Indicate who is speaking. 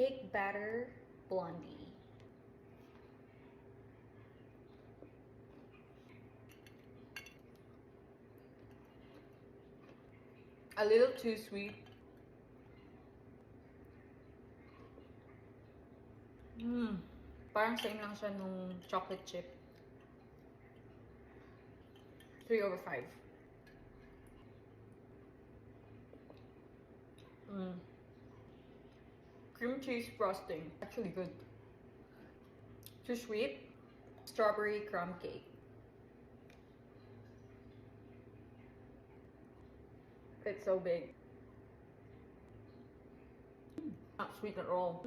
Speaker 1: cake batter blondie. A little too sweet. Parang same lang siya nung chocolate chip. 3/5. Cream cheese frosting. Actually good. Too sweet. Strawberry crumb cake. It's so big. Not sweet at all.